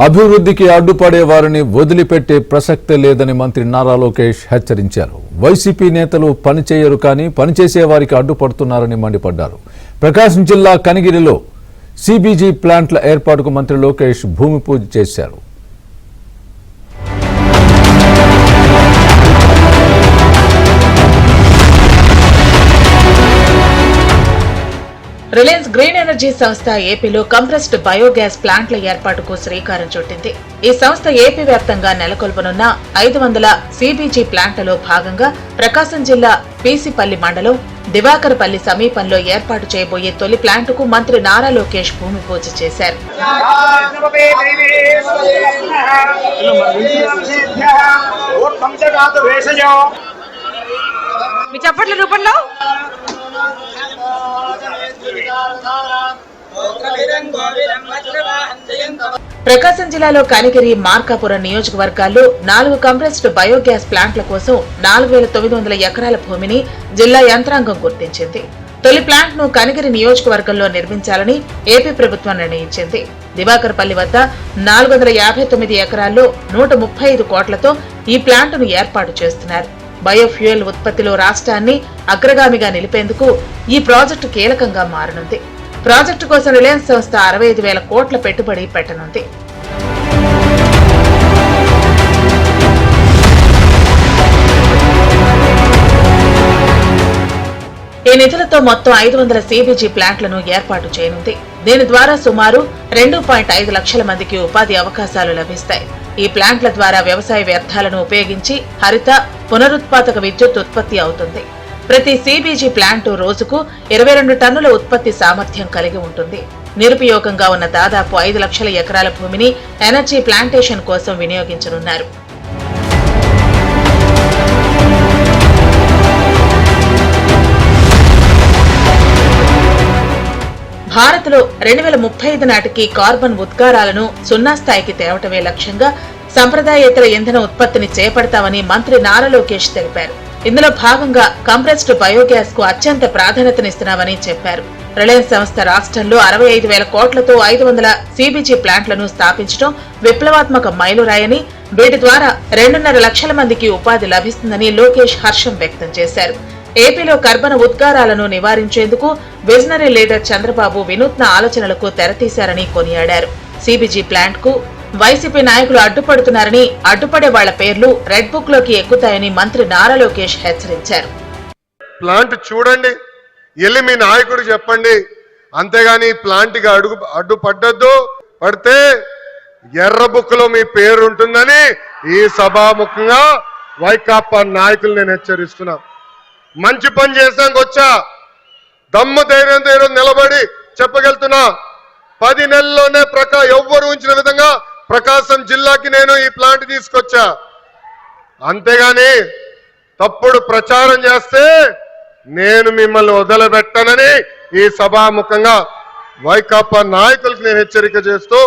అభివృద్ధికి అడ్డుపడే వారిని వదిలిపెట్టే ప్రసక్తే లేదని మంత్రి నారా లోకేష్ హెచ్చరించారు. వైసీపీ నేతలు పనిచేయరు కానీ పనిచేసే వారికి అడ్డుపడుతున్నారని మండిపడ్డారు. ప్రకాశం జిల్లా కనిగిరిలో సిబిజి ప్లాంట్ల ఏర్పాటుకు మంత్రి లోకేష్ భూమి పూజ చేశారు. రిలయన్స్ గ్రీన్ ఎనర్జీ సంస్థ ఏపీలో కంప్రెస్డ్ బయోగ్యాస్ ప్లాంట్ల ఏర్పాటుకు శ్రీకారం చుట్టింది. ఈ సంస్థ ఏపీ వ్యాప్తంగా నెలకొల్పనున్న 500 సిబిజి ప్లాంట్లలో భాగంగా ప్రకాశం జిల్లా పీసిపల్లి మండలం దివాకరపల్లి సమీపంలో ఏర్పాటు చేయబోయే తొలి ప్లాంటుకు మంత్రి నారా లోకేష్ భూమి పూజ చేశారు. ప్రకాశం జిల్లాలో కనిగిరి, మార్కాపురం నియోజకవర్గాల్లో 4 కంప్రెస్డ్ బయోగ్యాస్ ప్లాంట్ల కోసం 4900 ఎకరాల భూమిని జిల్లా యంత్రాంగం గుర్తించింది. తొలి ప్లాంట్ ను కనిగిరి నియోజకవర్గంలో నిర్మించాలని ఏపీ ప్రభుత్వం నిర్ణయించింది. దివాకరపల్లి వద్ద 459 ఎకరాల్లో 135 కోట్లతో ఈ ప్లాంటును ఏర్పాటు చేస్తున్నారు. బయోఫ్యూయల్ ఉత్పత్తిలో రాష్ట్రాన్ని అగ్రగామిగా నిలిపేందుకు ఈ ప్రాజెక్టు కీలకంగా మారనుంది. ప్రాజెక్టు కోసం రిలయన్స్ సంస్థ 65,000 కోట్ల పెట్టుబడి పెట్టనుంది. ఈ నిధులతో మొత్తం 500 సిబిజి ప్లాంట్లను ఏర్పాటు చేయనుంది. దీని ద్వారా సుమారు 2.5 లక్షల మందికి ఉపాధి అవకాశాలు లభిస్తాయి. ఈ ప్లాంట్ల ద్వారా వ్యవసాయ వ్యర్థాలను ఉపయోగించి హరిత, పునరుత్పాదక విద్యుత్ ఉత్పత్తి అవుతుంది. ప్రతి సిబిజి ప్లాంటు రోజుకు 22 టన్నుల ఉత్పత్తి సామర్థ్యం కలిగి ఉంటుంది. నిరుపయోగంగా ఉన్న దాదాపు 5 లక్షల ఎకరాల భూమిని ఎనర్జీ ప్లాంటేషన్ కోసం వినియోగించనున్నారు. భారత్లో 2035 నాటికి కార్బన్ ఉద్గారాలను 0 స్థాయికి తేవటమే లక్ష్యంగా సంప్రదాయేతర ఇంధన ఉత్పత్తిని చేపడతామని మంత్రి నారా లోకేష్ తెలిపారు. ఇందులో భాగంగా కంప్రెస్డ్ బయోగ్యాస్ కు అత్యంత ప్రాధాన్యతనిస్తున్నామని చెప్పారు. రిలయన్స్ సంస్థ రాష్ట్రంలో 65,000 కోట్లతో 500 సిబిజి ప్లాంట్లను స్థాపించడం విప్లవాత్మక మైలురాయని, వీటి ద్వారా 2.5 లక్షల మందికి ఉపాధి లభిస్తుందని లోకేష్ హర్షం వ్యక్తం చేశారు. ఏపీలో కర్బన ఉద్గారాలను నివారించేందుకు విజనరీ లీడర్ చంద్రబాబు వినూత్న ఆలోచనలకు తెరతీశారని కొనియాడారు. సిబిజి ప్లాంట్ కు వైసీపీ నాయకులు అడ్డుపడుతున్నారని, అడ్డుపడే వాళ్ల పేర్లు రెడ్ బుక్ లోకి ఎక్కుతాయని మంత్రి నారా లోకేష్ హెచ్చరించారు. ప్లాంట్ చూడండి, వెళ్ళి మీ నాయకుడు చెప్పండి, అంతేగాని ప్లాంట్ కి అడ్డుపడ్డద్దు, పడితే ఎర్ర బుక్ లో మీ పేరు ఉంటుందని ఈ సభాముఖంగా వైకాపా నాయకులు నేను హెచ్చరిస్తున్నా. మంచి పని చేసాక వచ్చా, దమ్ము ధైర్యంతో నిలబడి చెప్పగలుగుతున్నా. 10 నెలల్లోనే ఎవ్వరు ఉంచిన విధంగా ప్రకాశం జిల్లాకి నేను ఈ ప్లాంట్ తీసుకొచ్చా. అంతేగాని తప్పుడు ప్రచారం చేస్తే నేను మిమ్మల్ని వదిలిపెట్టనని ఈ సభాముఖంగా వైకాపా నాయకులకు నేను హెచ్చరిక చేస్తూ